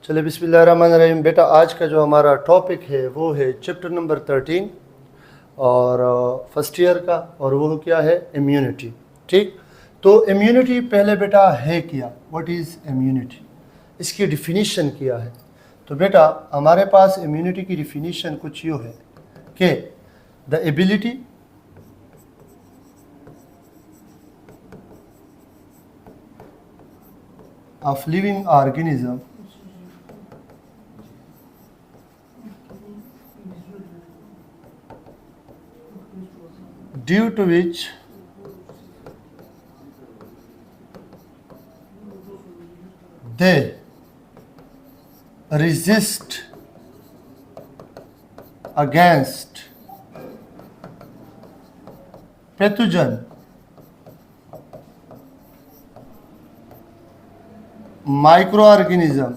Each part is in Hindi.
चलिए बिस्मिल्लाहिर्रहमानिर्रहीम। बेटा आज का जो हमारा टॉपिक है वो है चैप्टर नंबर 13 और फर्स्ट ईयर का, और वो क्या है, इम्यूनिटी। ठीक, तो इम्यूनिटी पहले बेटा है क्या, व्हाट इज़ इम्यूनिटी, इसकी डिफिनीशन क्या है। तो बेटा हमारे पास इम्यूनिटी की डिफिनीशन कुछ यूँ है कि the ability of living organism due to which they resist against pathogen, microorganism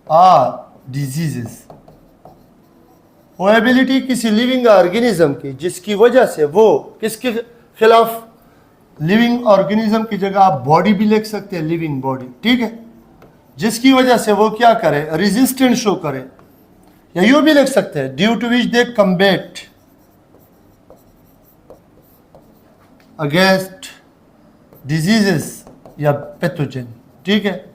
or diseases। वो एबिलिटी किसी लिविंग ऑर्गेनिज्म की जिसकी वजह से वो किसके खिलाफ, लिविंग ऑर्गेनिज्म की जगह आप बॉडी भी लिख सकते हैं, लिविंग बॉडी, ठीक है, जिसकी वजह से वो क्या करे, रेजिस्टेंस शो करे, या यूं भी लिख सकते हैं due to which they combat against diseases या पैथोजन। ठीक है,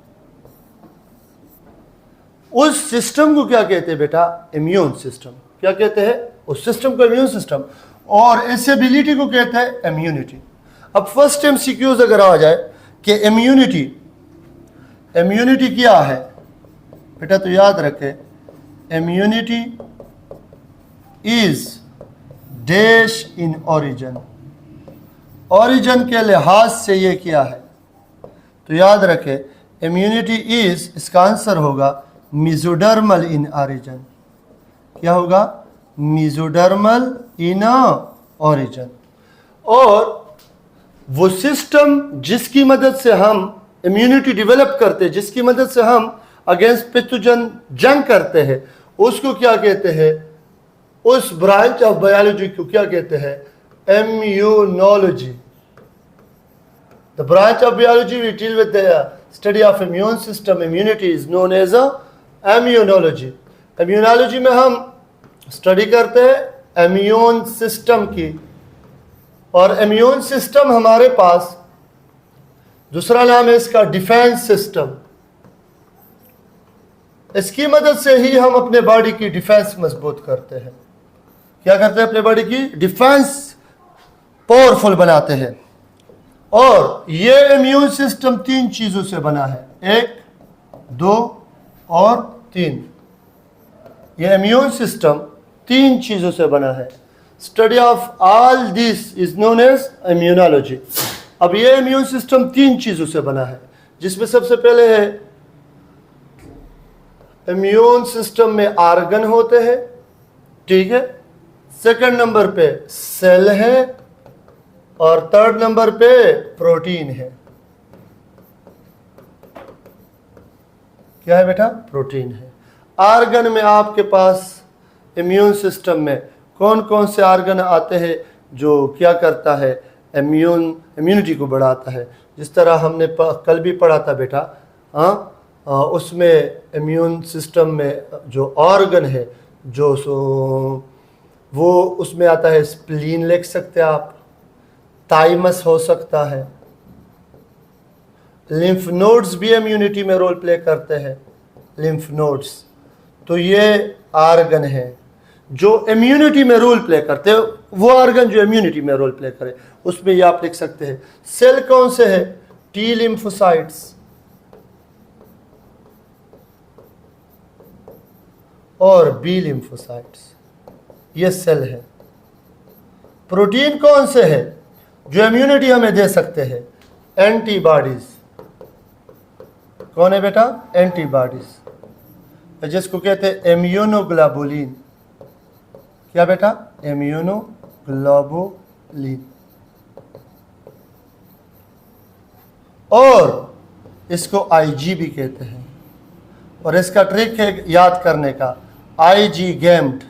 उस सिस्टम को क्या कहते हैं बेटा, इम्यून सिस्टम। क्या कहते हैं उस सिस्टम को, इम्यून सिस्टम, और इस एबिलिटी को कहते हैं इम्यूनिटी। अब फर्स्ट एमसीक्यूज अगर आ जाए कि इम्यूनिटी, इम्यूनिटी क्या है बेटा, तो याद रखें immunity is dash in origin. Origin के लिहाज से ये क्या है, तो याद रखें इम्यूनिटी इज, इसका आंसर होगा मेसोडर्मल इन ओरिजिन। क्या होगा, मेसोडर्मल इन ओरिजिन। और वो सिस्टम जिसकी मदद से हम इम्यूनिटी डेवलप करते हैं, जिसकी मदद से हम अगेंस्ट पैथोजन जंग करते हैं, उसको क्या कहते हैं, उस ब्रांच ऑफ बायोलॉजी को क्या कहते हैं, immunology। The branch of biology we deal with the study of immune system, immunity is known as a immunology। immunology में हम स्टडी करते हैं इम्यून सिस्टम की, और इम्यून सिस्टम हमारे पास दूसरा नाम है इसका डिफेंस सिस्टम। इसकी मदद से ही हम अपने बॉडी की डिफेंस मजबूत करते हैं। क्या करते हैं, अपने बॉडी की डिफेंस पावरफुल बनाते हैं। और ये इम्यून सिस्टम तीन चीजों से बना है, 1, 2 और 3। ये इम्यून सिस्टम तीन चीजों से बना है। Study of all this is known as immunology. अब ये इम्यून सिस्टम तीन चीजों से बना है, जिसमें सबसे पहले है इम्यून सिस्टम में ऑर्गन होते हैं, ठीक है, सेकंड नंबर पे सेल है, और थर्ड नंबर पे प्रोटीन है। क्या है बेटा, प्रोटीन है। ऑर्गन में आपके पास इम्यून सिस्टम में कौन कौन से ऑर्गन आते हैं जो क्या करता है, इम्यूनिटी को बढ़ाता है। जिस तरह हमने कल भी पढ़ा था बेटा, उसमें इम्यून सिस्टम में जो ऑर्गन है जो वो उसमें आता है, स्प्लीन लिख सकते हैं आप, थाइमस हो सकता है, लिम्फ नोड्स भी इम्यूनिटी में रोल प्ले करते हैं, लिम्फ नोड्स। तो ये ऑर्गन है जो इम्यूनिटी में रोल प्ले करते हैं, वो ऑर्गन जो इम्यूनिटी में रोल प्ले करे, उसमें ये आप लिख सकते हैं। सेल कौन से है, टी लिम्फोसाइट्स और बी लिम्फोसाइट्स, ये सेल है। प्रोटीन कौन से है जो इम्यूनिटी हमें दे सकते हैं, एंटीबॉडीज। कौन है बेटा, एंटीबॉडीज, जिसको कहते हैं इम्यूनोग्लोबुलिन। क्या बेटा, इम्यूनोग्लोबुलिन। और इसको आईजी भी कहते हैं, और इसका ट्रिक है याद करने का, IG gamed,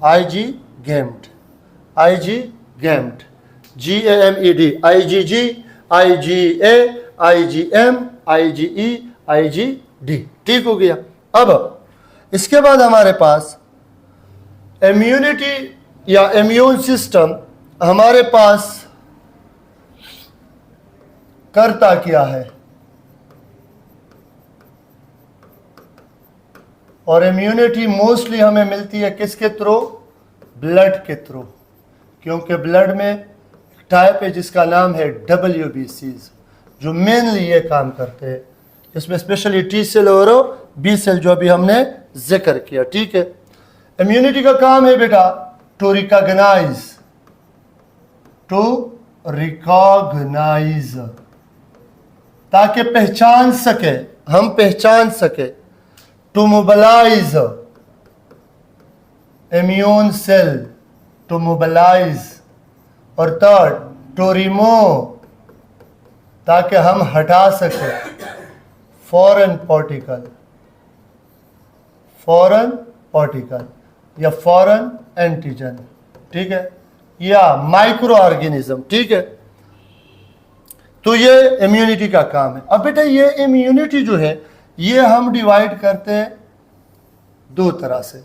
IG gamed, IG gamed. GAMED, IgG, IgA, IgM, IgE, IgD। ठीक हो गया। अब इसके बाद हमारे पास इम्यूनिटी या इम्यून सिस्टम हमारे पास करता क्या है, और इम्यूनिटी मोस्टली हमें मिलती है किसके थ्रू? ब्लड के थ्रू, क्योंकि ब्लड में टाइप है जिसका नाम है WBCs, जो मेनली ये काम करते हैं। इसमें स्पेशली T सेल और B सेल जो अभी हमने जिक्र किया। ठीक है, इम्यूनिटी का काम है बेटा टू रिकॉग्नाइज, ताकि पहचान सके, हम पहचान सके। To mobilise immune cell, to mobilise. और थर्ड टू रिमूव, ताकि हम हटा सके फॉरेन पार्टिकल या फॉरेन एंटीजन। ठीक है, या माइक्रो ऑर्गेनिज्म। ठीक है, तो ये इम्यूनिटी का काम है। अब बेटा ये इम्यूनिटी जो है ये हम डिवाइड करते हैं दो तरह से।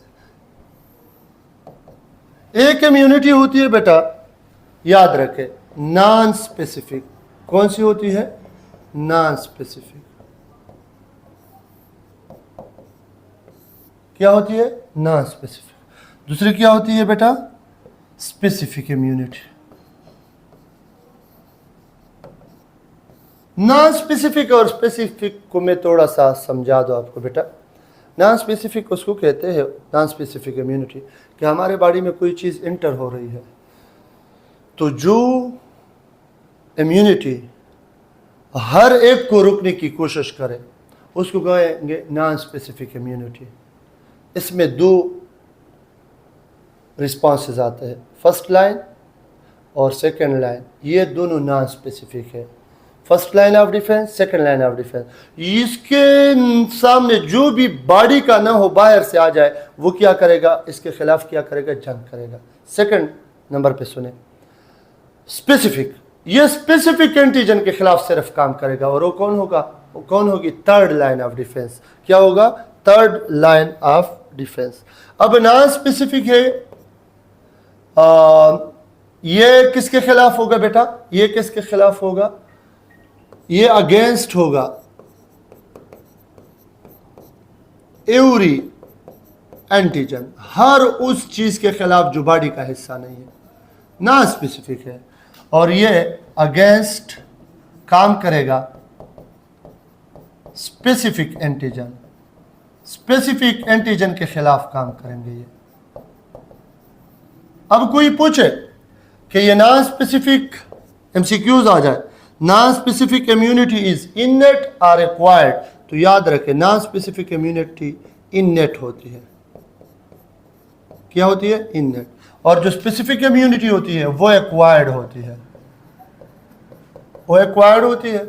एक इम्यूनिटी होती है बेटा, याद रखें, नॉन स्पेसिफिक। कौन सी होती है? Non specific. क्या होती है? Non specific. दूसरी क्या होती है बेटा? Specific immunity. नॉन स्पेसिफिक और स्पेसिफिक को मैं थोड़ा सा समझा दूं आपको बेटा। नॉन स्पेसिफिक उसको कहते हैं, नॉन स्पेसिफिक इम्यूनिटी, कि हमारे बॉडी में कोई चीज़ इंटर हो रही है तो जो इम्यूनिटी हर एक को रुकने की कोशिश करे उसको कहेंगे नॉन स्पेसिफिक इम्यूनिटी। इसमें दो रिस्पॉन्सेज आते हैं, फर्स्ट लाइन और सेकेंड लाइन। ये दोनों नॉन स्पेसिफिक है। First line of defence, second line of defence. इसके सामने जो भी बॉडी का ना हो, बाहर से आ जाए, वो क्या करेगा? इसके खिलाफ क्या करेगा? जंग करेगा। सेकेंड नंबर पे सुने, स्पेसिफिक। ये स्पेसिफिक एंटीजन के खिलाफ सिर्फ काम करेगा, और वो कौन होगा? वो कौन होगी? Third line of defence. क्या होगा? Third line of defence. अब नॉन स्पेसिफिक है, ये किसके खिलाफ होगा बेटा? ये किसके खिलाफ होगा? ये अगेंस्ट होगा एवरी एंटीजन, हर उस चीज के खिलाफ जो बॉडी का हिस्सा नहीं है, नॉन स्पेसिफिक है। और ये अगेंस्ट काम करेगा स्पेसिफिक एंटीजन, स्पेसिफिक एंटीजन के खिलाफ काम करेंगे ये। अब कोई पूछे कि ये नॉन स्पेसिफिक, MCQs आ जाए, non specific immunity is innate और एक्वायर्ड, तो याद रखें नॉन स्पेसिफिक इम्यूनिटी इननेट होती है। क्या होती है? इननेट। और जो स्पेसिफिक इम्यूनिटी होती है वो एक्वायर्ड होती है, वो एक्वायर्ड होती है,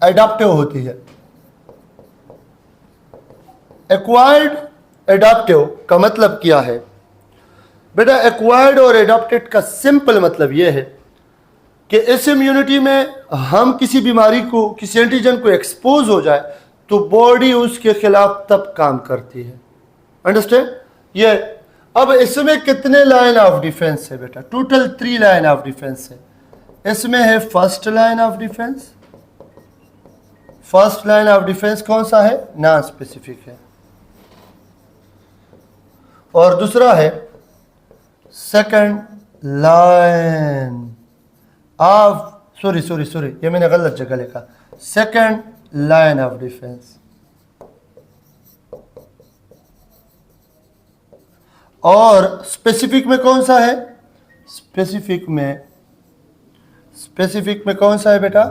एडाप्टिव होती है। एक्वायर्ड एडाप्टिव का मतलब क्या है बेटा? एक्वायर्ड और एडाप्टेड का सिंपल मतलब यह है कि इस इम्यूनिटी में हम किसी बीमारी को, किसी एंटीजन को एक्सपोज हो जाए तो बॉडी उसके खिलाफ तब काम करती है। अंडरस्टैंड? ये अब इसमें कितने लाइन ऑफ डिफेंस है बेटा? टोटल 3 लाइन ऑफ डिफेंस है। इसमें है first line of defence. First line of defence कौन सा है? नॉन स्पेसिफिक है। और दूसरा है सेकंड लाइन ऑफ, सॉरी, ये मैंने गलत जगह लिखा, सेकंड लाइन ऑफ डिफेंस। और स्पेसिफिक में कौन सा है? स्पेसिफिक में कौन सा है बेटा?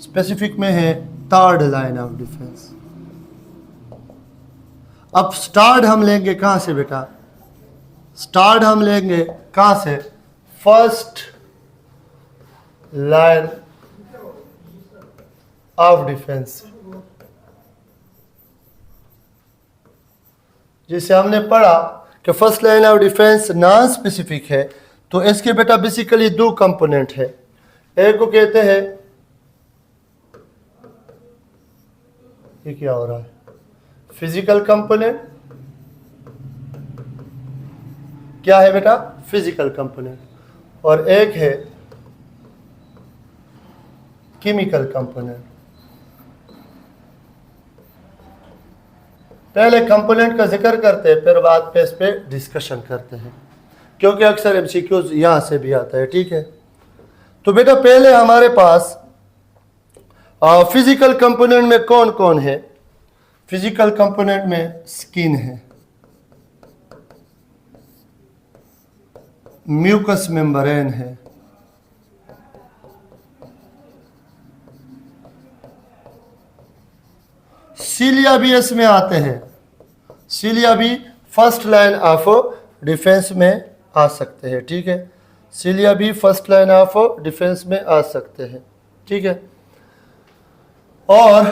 स्पेसिफिक में है थर्ड लाइन ऑफ डिफेंस। अब स्टार्ट हम लेंगे कहां से बेटा? स्टार्ट हम लेंगे कहां से? फर्स्ट लाइन ऑफ डिफेंस, जिसे हमने पढ़ा कि first line of defence non specific है, तो इसके बेटा बेसिकली दो कंपोनेंट है। एक को कहते हैं, ये क्या हो रहा है, फिजिकल कंपोनेंट। क्या है बेटा, फिजिकल कंपोनेंट। और एक है केमिकल कंपोनेंट। पहले कंपोनेंट का जिक्र करते हैं, फिर बाद पे इस पे डिस्कशन करते हैं, क्योंकि अक्सर एमसीक्यूज यहां से भी आता है। ठीक है, तो बेटा पहले हमारे पास फिजिकल कंपोनेंट में कौन कौन है। फिजिकल कंपोनेंट में स्किन है, म्यूकस मेम्ब्रेन है, सीलिया भी इसमें आते हैं। सीलिया भी फर्स्ट लाइन ऑफ डिफेंस में आ सकते हैं। ठीक है, सीलिया भी फर्स्ट लाइन ऑफ डिफेंस में आ सकते हैं। ठीक है, और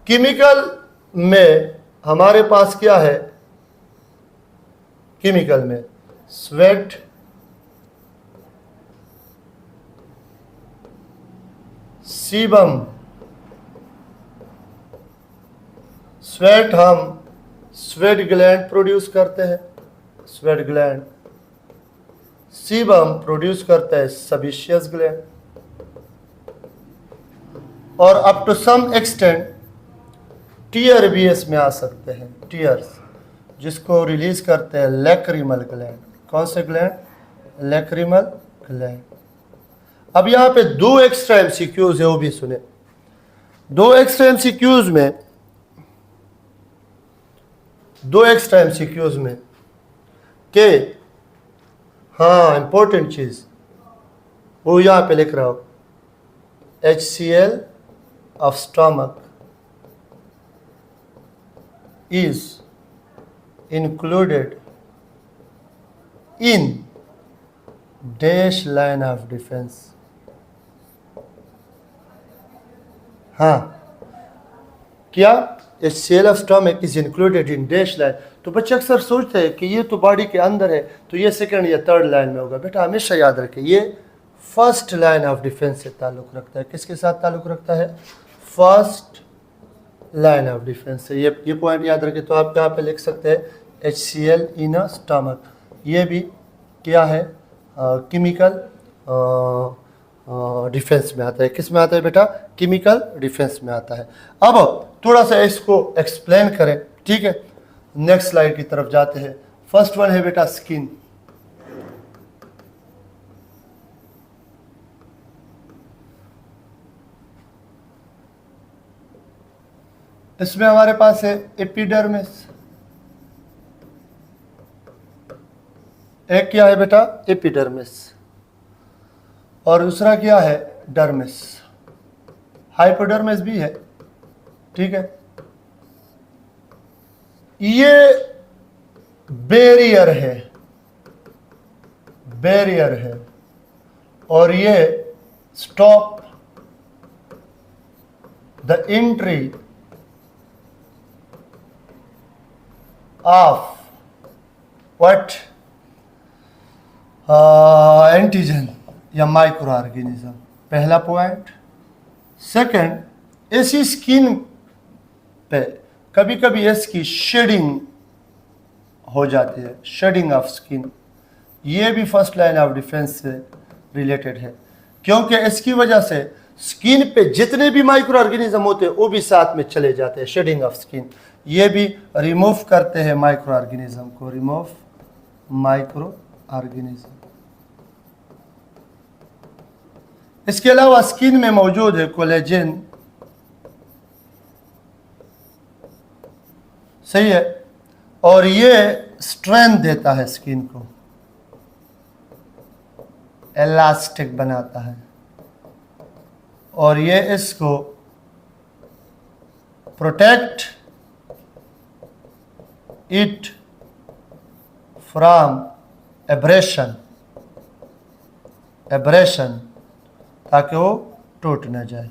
केमिकल में हमारे पास क्या है, केमिकल में स्वेट, सीबम। स्वेट हम स्वेट ग्लैंड प्रोड्यूस करते हैं, स्वेट ग्लैंड। सीबम प्रोड्यूस करता है सेबेशियस ग्लैंड। और up to some extent tear भी इसमें आ सकते हैं, टीयर्स, जिसको रिलीज करते हैं लैक्रिमल ग्लैंड। कौन से ग्लैंड, लैक्रिमल ग्लैंड। अब यहाँ पे दो एक्स्ट्रा एमसीक्यूज है, वो भी सुने। दो एक्स्ट्रा एमसीक्यूज में के, हाँ इंपॉर्टेंट चीज वो यहाँ पे लिख रहा हूं, HCl of stomach is included in dash line of defense। हाँ, क्या HCl of stomach is included in dash line। तो बच्चे अक्सर सोचते हैं कि ये तो बॉडी के अंदर है, तो ये सेकंड या थर्ड लाइन में होगा। बेटा हमेशा याद रखें, ये फर्स्ट लाइन ऑफ डिफेंस से ताल्लुक़ रखता है। किसके साथ ताल्लुक़ रखता है, फर्स्ट लाइन ऑफ डिफेंस से। ये पॉइंट याद रखें। तो आप यहाँ पे लिख सकते हैं HCl इन अ स्टमक। ये भी क्या है, केमिकल डिफेंस में आता है। किस में आता है बेटा, केमिकल डिफेंस में आता है। अब थोड़ा सा इसको एक्सप्लेन करें। ठीक है, नेक्स्ट स्लाइड की तरफ जाते हैं। फर्स्ट वन है बेटा स्किन। इसमें हमारे पास है एपिडर्मिस। एक क्या है बेटा, एपिडर्मिस, और दूसरा क्या है, डर्मिस। हाइपोडर्मिस भी है। ठीक है, ये बैरियर है, और ये stop the entry of what, antigen या माइक्रो ऑर्गेनिज्म। पहला पॉइंट। सेकंड, ऐसी स्किन पे कभी कभी इसकी शेडिंग हो जाती है, शेडिंग ऑफ स्किन। ये भी फर्स्ट लाइन ऑफ डिफेंस से रिलेटेड है, क्योंकि इसकी वजह से स्किन पे जितने भी माइक्रो ऑर्गेनिज्म होते हैं वो भी साथ में चले जाते हैं। शेडिंग ऑफ स्किन, ये भी रिमूव करते हैं माइक्रो ऑर्गेनिज्म को, रिमूव माइक्रो ऑर्गेनिज्म। इसके अलावा स्किन में मौजूद है कोलेजन, सही है, और ये स्ट्रेंथ देता है स्किन को, इलास्टिक बनाता है, और ये इसको प्रोटेक्ट इट फ्रॉम एब्रेशन, ताकि वो टूट ना जाए।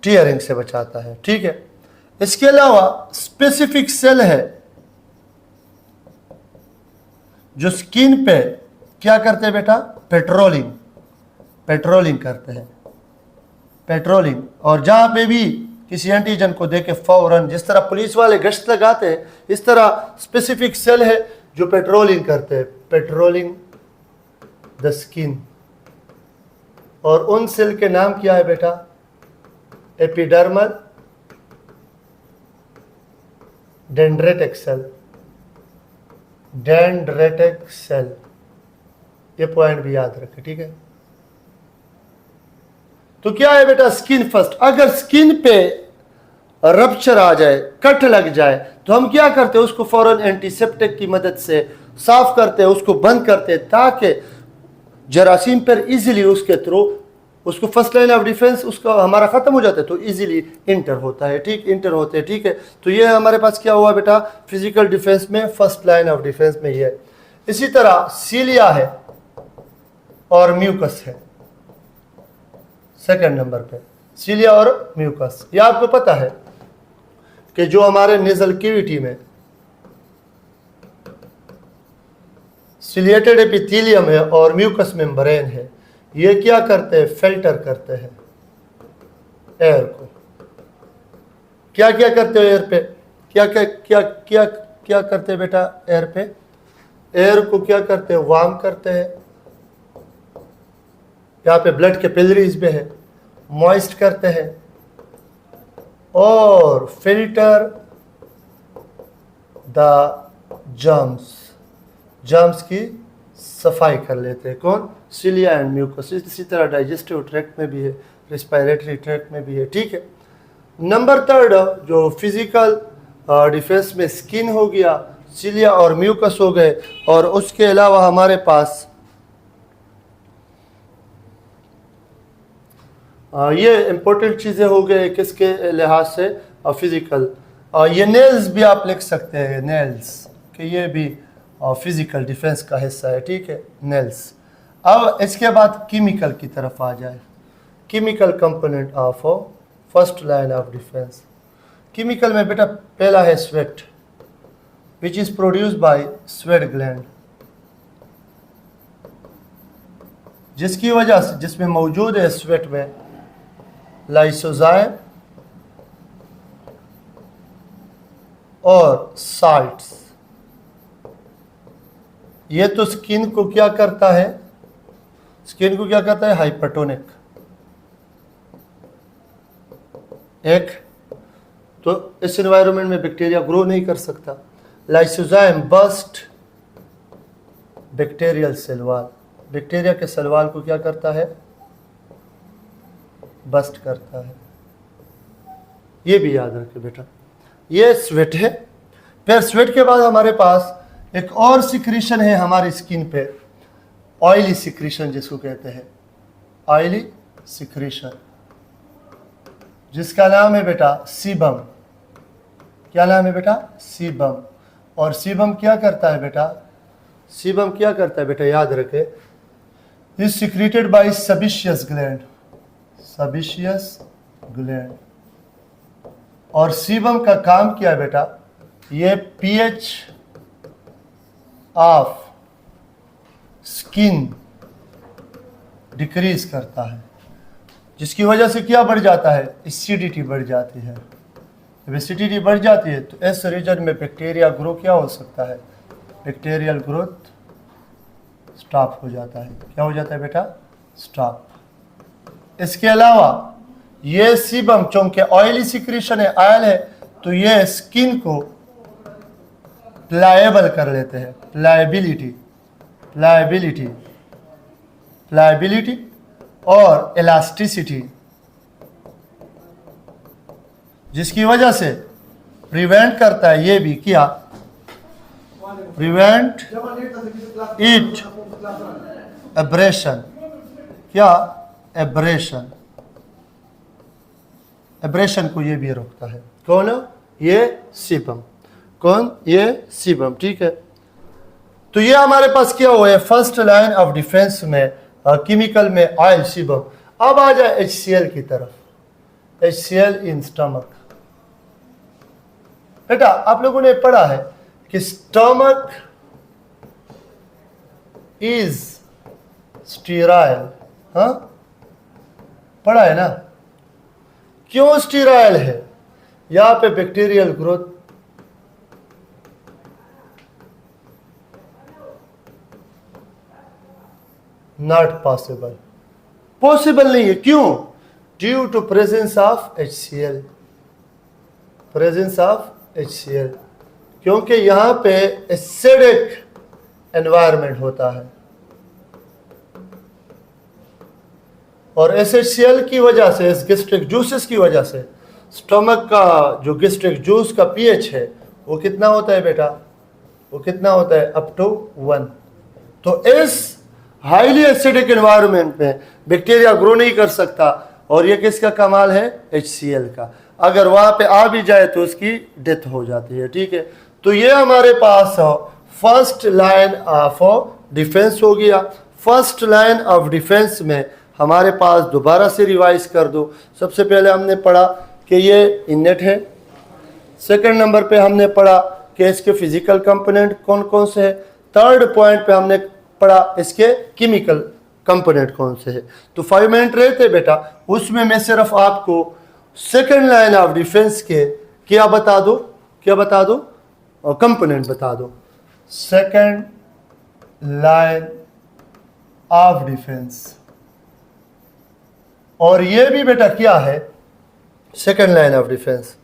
टीयरिंग से बचाता है। ठीक है, इसके अलावा स्पेसिफिक सेल है जो स्किन पे क्या करते हैं बेटा, पेट्रोलिंग करते हैं, पेट्रोलिंग। और जहां पे भी किसी एंटीजन को देखे फौरन, जिस तरह पुलिस वाले गश्त लगाते हैं, इस तरह स्पेसिफिक सेल है जो पेट्रोलिंग करते हैं, पेट्रोलिंग द स्किन। और उन सेल के नाम क्या है बेटा, epidermal dendritic cell, dendritic cell, ये पॉइंट भी याद रखें, ठीक है। तो क्या है बेटा, स्किन फर्स्ट। अगर स्किन पे रप्चर आ जाए, कट लग जाए, तो हम क्या करते हैं, उसको फौरन एंटीसेप्टिक की मदद से साफ करते हैं, उसको बंद करते हैं, ताकि जरासीम पर इजीली उसके थ्रू उसको फर्स्ट लाइन ऑफ डिफेंस उसका हमारा खत्म हो जाता है, तो इजीली इंटर होता है, ठीक, इंटर होते हैं, ठीक है। तो ये हमारे पास क्या हुआ बेटा, फिजिकल डिफेंस में फर्स्ट लाइन ऑफ डिफेंस में ये। इसी तरह सीलिया है और म्यूकस है सेकंड नंबर पे, सीलिया और म्यूकस। ये आपको पता है कि जो हमारे नेजल कैविटी में सिलिएटेड एपिथेलियम है और म्यूकस मेम्ब्रेन है, ये क्या करते हैं, फिल्टर करते हैं एयर को। क्या क्या करते हो एयर पे, क्या क्या क्या क्या क्या करते हैं बेटा एयर पे, एयर को क्या करते हैं, वार्म करते हैं। यहाँ पे ब्लड कैपिलरीज में है, मॉइस्ट करते हैं और फिल्टर द जर्म्स की सफाई कर लेते हैं। कौन, सीलिया एंड म्यूकस। इसी तरह डाइजेस्टिव ट्रैक्ट में भी है, रेस्पिरेटरी ट्रैक्ट में भी है, ठीक है। नंबर थर्ड जो फिजिकल डिफेंस में स्किन हो गया, सीलिया और म्यूकस हो गए, और उसके अलावा हमारे पास ये इंपॉर्टेंट चीज़ें हो गए किसके लिहाज से, फिजिकल। ये नेल्स भी आप लिख सकते हैं, नेल्स, कि ये भी फिजिकल डिफेंस का हिस्सा है, ठीक है, नेल्स। अब इसके बाद केमिकल की तरफ आ जाए, chemical component of first line of defence. Chemical में बेटा पहला है sweat, which is produced by sweat gland, जिसकी वजह से, जिसमें मौजूद है स्वेट में लाइसोजाइम और साल्ट्स। ये तो स्किन को क्या करता है, स्किन को क्या करता है, हाइपरटोनिक। एक तो इस एनवायरनमेंट में बैक्टीरिया ग्रो नहीं कर सकता, lysozyme burst bacterial cell wall, bacteria के सेल वॉल को क्या करता है, बस्ट करता है। ये भी याद रखें बेटा, ये स्वेट है। फिर स्वेट के बाद हमारे पास एक और सिक्रीशन है हमारी स्किन पे, ऑयली सिक्रीशन जिसको कहते हैं, ऑयली सिक्रीशन, जिसका नाम है बेटा सीबम। क्या नाम है बेटा, सीबम। और सीबम क्या करता है बेटा, सीबम क्या करता है बेटा, याद रखें, is secreted by sebaceous gland, sebaceous gland. और सीबम का काम क्या है बेटा, ये पीएच ऑफ स्किन डिक्रीज करता है, जिसकी वजह से क्या बढ़ जाता है, एसिडिटी बढ़ जाती है। जब एसिडिटी बढ़ जाती है तो इस रीजन में बैक्टीरिया ग्रो क्या हो सकता है, बैक्टीरियल ग्रोथ स्टॉप हो जाता है। क्या हो जाता है बेटा, स्टॉप। इसके अलावा ये सीबम चूंकि ऑयली सिक्रीशन है, ऑयल है, तो ये स्किन को प्लाएबल कर लेते हैं, प्लाएबिलिटी, प्लाएबिलिटी, प्लाएबिलिटी और इलास्टिसिटी, जिसकी वजह से प्रिवेंट करता है, ये भी क्या, प्रिवेंट इट एब्रेशन। क्या, एब्रेशन, एब्रेशन को ये भी रोकता है। कौन, ये सीबम। कौन, ये सीबम, ठीक है। तो ये हमारे पास क्या हुआ है, फर्स्ट लाइन ऑफ डिफेंस में केमिकल में ऑयल, सीबम। अब आ जाए HCl की तरफ, HCl इन स्टमक। बेटा आप लोगों ने पढ़ा है कि स्टमक इज स्टीराइल। हाँ, पढ़ा है ना? क्यों स्टीराइल है? यहां पे bacterial growth not possible, possible नहीं है। क्यों? Due to presence of HCl, presence of HCl, क्योंकि यहां पे एसिडिक एनवायरनमेंट होता है और HCl की वजह से, इस गैस्ट्रिक जूसेस की वजह से स्टमक का जो गैस्ट्रिक जूस का pH है वो कितना होता है बेटा? वो कितना होता है? Up to 1। तो इस हाईली एसिडिक एनवायरनमेंट में बैक्टीरिया ग्रो नहीं कर सकता और ये किसका कमाल है? HCl का। अगर वहां पे आ भी जाए तो उसकी डेथ हो जाती है। ठीक है, तो ये हमारे पास फर्स्ट लाइन ऑफ डिफेंस हो गया। फर्स्ट लाइन ऑफ डिफेंस में हमारे पास दोबारा से रिवाइज कर दो। सबसे पहले हमने पढ़ा कि ये इनेट है। सेकंड नंबर पे हमने पढ़ा कि इसके फिजिकल कंपोनेंट कौन कौन से है। थर्ड पॉइंट पे हमने पढ़ा इसके केमिकल कंपोनेंट कौन से है। तो 5 मिनट रहे थे बेटा, उसमें मैं सिर्फ आपको सेकंड लाइन ऑफ डिफेंस के क्या बता दो, क्या बता दो? और कंपोनेंट बता दो। सेकंड लाइन ऑफ डिफेंस, और ये भी बेटा क्या है? Second line of defence.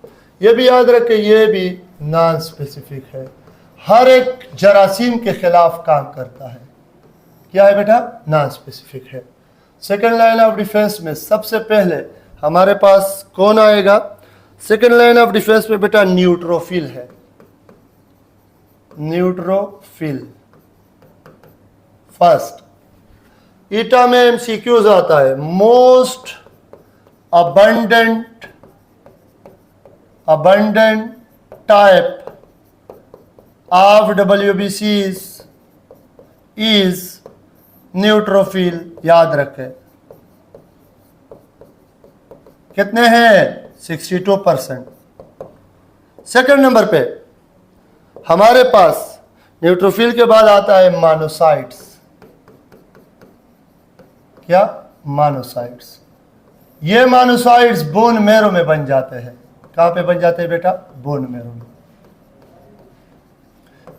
ये भी याद रखें, ये भी नॉन स्पेसिफिक है, हर एक जरासीम के खिलाफ काम करता है। क्या है बेटा? नॉन स्पेसिफिक है। सेकंड लाइन ऑफ डिफेंस में सबसे पहले हमारे पास कौन आएगा? सेकंड लाइन ऑफ डिफेंस में बेटा न्यूट्रोफिल है। Neutrophil first. ईटा में MCQs आता है, most abundant type of WBCs is neutrophil. याद रखें कितने हैं? 62%। सेकंड नंबर पे हमारे पास न्यूट्रोफिल के बाद आता है मोनोसाइट्स। क्या? मोनोसाइट्स। ये मोनोसाइट्स बोन मैरो में बन जाते हैं। कहां पे बन जाते हैं बेटा? बोन मैरो में।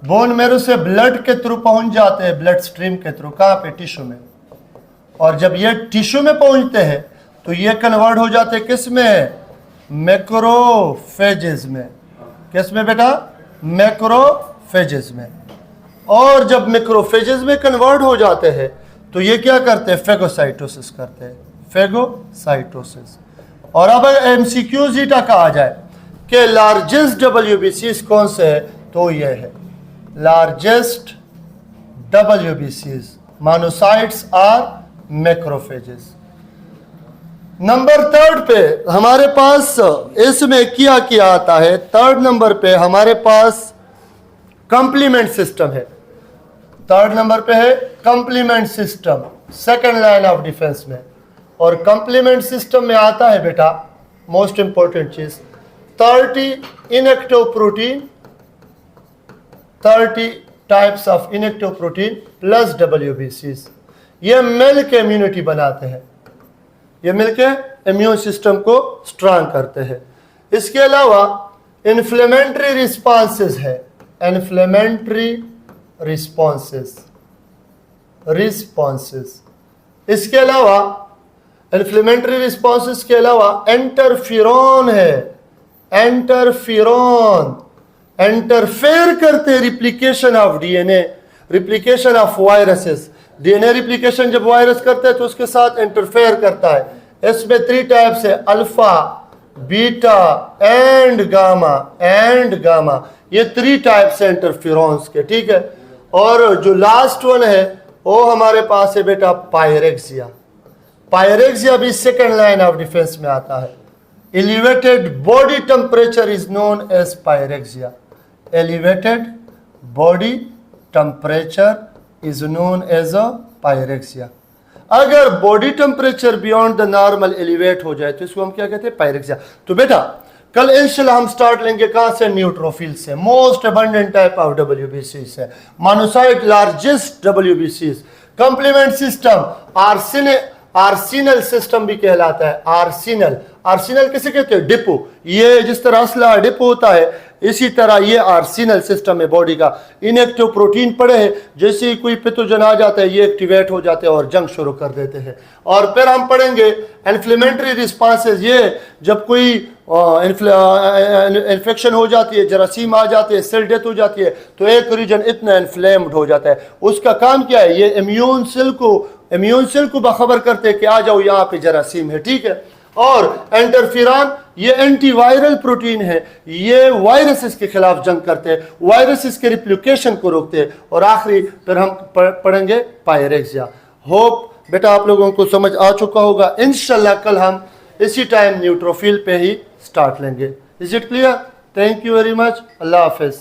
बोन मैरो से ब्लड के थ्रू पहुंच जाते हैं, ब्लड स्ट्रीम के थ्रू। कहां पे? टिश्यू में। और जब ये टिश्यू में पहुंचते हैं तो ये कन्वर्ट हो जाते हैं किस में? मैक्रोफेजेस में। किस में बेटा? मैक्रोफेजेस में। और जब मैक्रोफेजेस में कन्वर्ट हो जाते हैं तो ये क्या करते हैं? फेगोसाइटोसिस करते हैं, फेगोसाइटोसिस। और अब MCQs ईटा का आ जाए कि लार्जेस्ट WBCs कौन से है, तो ये है largest WBCs, monocytes are macrophages. Number third पे हमारे पास इसमें क्या आता है? थर्ड नंबर पे हमारे पास कंप्लीमेंट सिस्टम है। थर्ड नंबर पे है complement system, second line of defence में। और कंप्लीमेंट सिस्टम में आता है बेटा मोस्ट इंपॉर्टेंट चीज 30 inactive protein, 30 types of inactive protein plus WBCs। ये मिलकर इम्यूनिटी बनाते हैं, ये मिलकर इम्यून सिस्टम को स्ट्रांग करते हैं। इसके अलावा इन्फ्लेमेटरी रिस्पॉन्सेस है, इन्फ्लेमेटरी रिस्पॉन्सेस। इसके अलावा इन्फ्लेमेटरी रिस्पॉन्सेस के अलावा इंटरफेरॉन है, इंटरफेरॉन इंटरफेयर करते replication of DNA, replication of viruses. DNA replication जब वायरस करता है तो उसके साथ इंटरफेयर करता है। इसमें 3 टाइप्स है, अल्फा, बीटा एंड गामा। ये 3 टाइप्स है इंटरफेरॉन्स के। ठीक है, और जो लास्ट वन है वो हमारे पास है बेटा पायरेक्सिया। पायरेक्सिया भी सेकंड लाइन ऑफ डिफेंस में आता है। Elevated body temperature is known as pyrexia. Elevated body temperature is known as a pyrexia. अगर body temperature beyond the normal elevate हो जाए तो इसको हम क्या कहते हैं? पायरेक्सिया। तो बेटा कल इंशाल्लाह हम स्टार्ट लेंगे कहां से, न्यूट्रोफिल से, most abundant type of WBC से, monocyte largest WBC, complement system, Arsenal system भी कहलाता है। आर्सेनल किसे कहते हैं, डिपो। ये जिस तरह असला डिपो होता है, इसी तरह ये आर्सेनल सिस्टम है बॉडी का। इनएक्टिव प्रोटीन पड़े हैं, जैसे ही कोई पैथोजन आ जाता है ये एक्टिवेट हो जाते हैं और जंग शुरू कर देते हैं। और फिर हम पढ़ेंगे इन्फ्लेमेटरी रिस्पॉन्सेज। ये जब कोई इन्फेक्शन हो जाती है, जरासीम आ जाती है, सेल डेथ हो जाती है, तो एक रीजन इतना इन्फ्लेम्ड हो जाता है। उसका काम क्या है, ये इम्यून सेल को बाखबर करते हैं कि आ जाओ यहाँ पे जरासीम है, ठीक है। और एंटरफिरान ये एंटीवायरल प्रोटीन है, ये वायरसेस के खिलाफ जंग करते हैं, वायरसेस के रिप्लिकेशन को रोकते हैं। और आखिरी फिर हम पढ़ेंगे पायरेक्सिया। होप बेटा आप लोगों को समझ आ चुका होगा। इंशाल्लाह कल हम इसी टाइम न्यूट्रोफिल पे ही स्टार्ट लेंगे। Is it clear? Thank you very much. Allah Hafiz.